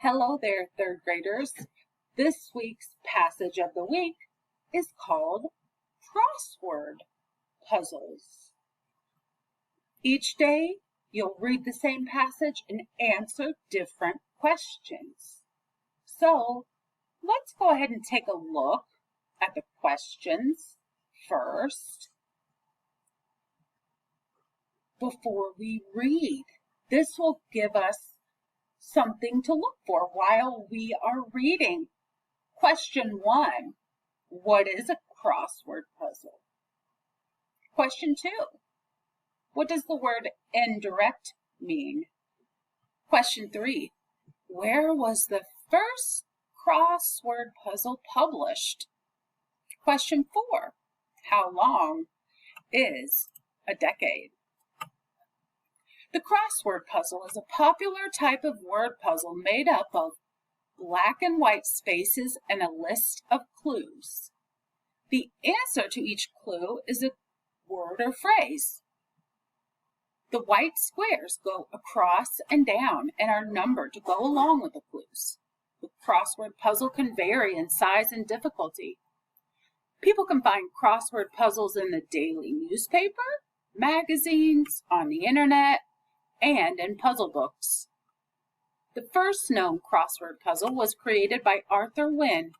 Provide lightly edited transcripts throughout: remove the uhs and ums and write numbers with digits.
Hello there, third graders. This week's passage of the week is called Crossword Puzzles. Each day, you'll read the same passage and answer different questions. So, let's go ahead and take a look at the questions first before we read. This will give us something to look for while we are reading. Question 1, what is a crossword puzzle? Question 2, what does the word indirect mean? Question 3, where was the first crossword puzzle published? Question 4, how long is a decade? The crossword puzzle is a popular type of word puzzle made up of black and white spaces and a list of clues. The answer to each clue is a word or phrase. The white squares go across and down and are numbered to go along with the clues. The crossword puzzle can vary in size and difficulty. People can find crossword puzzles in the daily newspaper, magazines, on the internet, and in puzzle books. The first known crossword puzzle was created by Arthur Wynne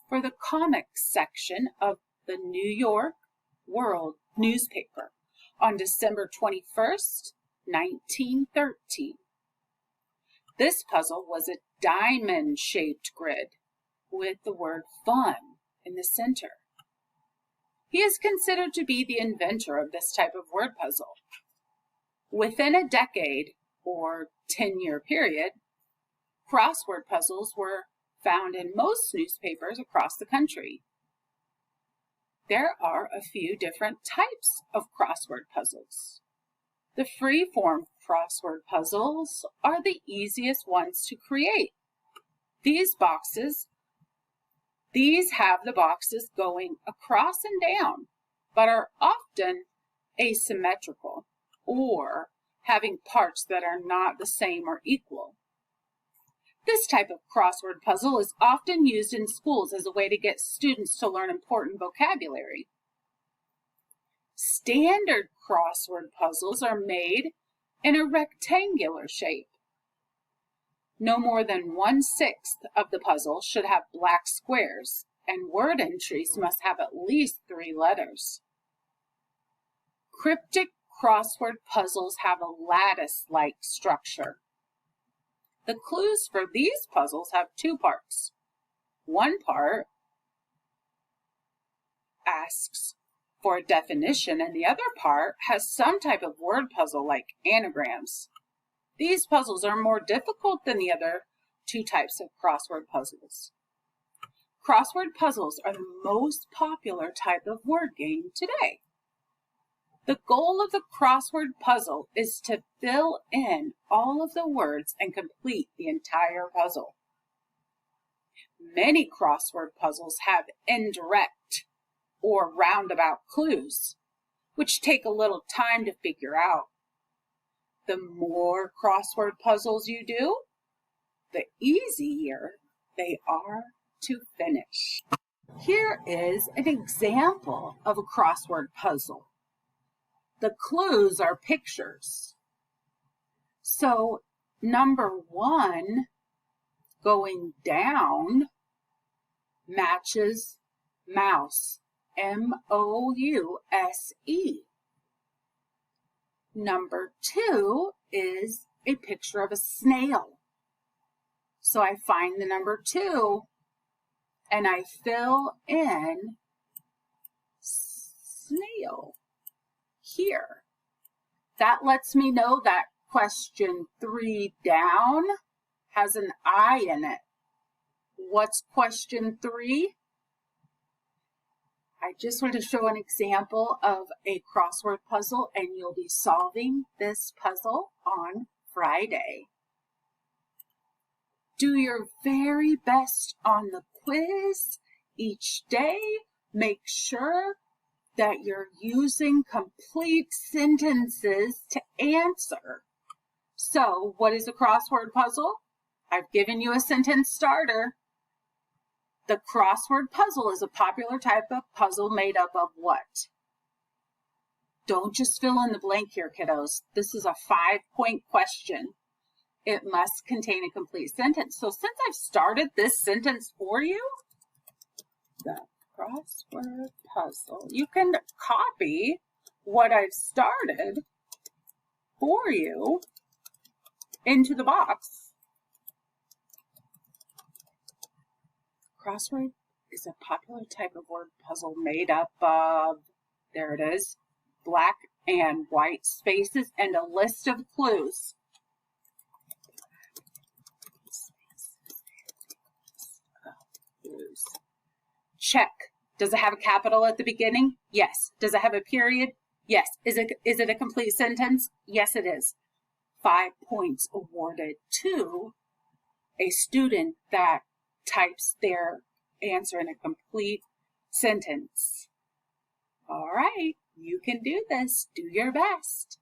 for the comics section of the New York World newspaper on December 21st, 1913. This puzzle was a diamond-shaped grid with the word fun in the center. He is considered to be the inventor of this type of word puzzle. Within a decade or 10-year period, crossword puzzles were found in most newspapers across the country. There are a few different types of crossword puzzles. The free-form crossword puzzles are the easiest ones to create. These have the boxes going across and down, but are often asymmetrical, or having parts that are not the same or equal. This type of crossword puzzle is often used in schools as a way to get students to learn important vocabulary. Standard crossword puzzles are made in a rectangular shape. No more than 1/6 of the puzzle should have black squares, and word entries must have at least 3 letters. Cryptic crossword puzzles have a lattice-like structure. The clues for these puzzles have 2 parts. One part asks for a definition, and the other part has some type of word puzzle like anagrams. These puzzles are more difficult than the other 2 types of crossword puzzles. Crossword puzzles are the most popular type of word game today. The goal of the crossword puzzle is to fill in all of the words and complete the entire puzzle. Many crossword puzzles have indirect or roundabout clues, which take a little time to figure out. The more crossword puzzles you do, the easier they are to finish. Here is an example of a crossword puzzle. The clues are pictures. So number 1 going down matches mouse, M-O-U-S-E. Number 2 is a picture of a snail. So I find the number 2 and I fill in snail here. That lets me know that question 3 down has an I in it. What's question 3? I just want to show an example of a crossword puzzle, and you'll be solving this puzzle on Friday. Do your very best on the quiz each day. Make sure that you're using complete sentences to answer. So, what is a crossword puzzle? I've given you a sentence starter. The crossword puzzle is a popular type of puzzle made up of what? Don't just fill in the blank here, kiddos. This is a 5-point question. It must contain a complete sentence. So since I've started this sentence for you, the crossword puzzle, you can copy what I've started for you into the box. Crossword is a popular type of word puzzle made up of, there it is, black and white spaces and a list of clues. Check. Does it have a capital at the beginning? Yes. Does it have a period? Yes. Is it a complete sentence? Yes, it is. 5 points awarded to a student that types their answer in a complete sentence. All right, you can do this. Do your best.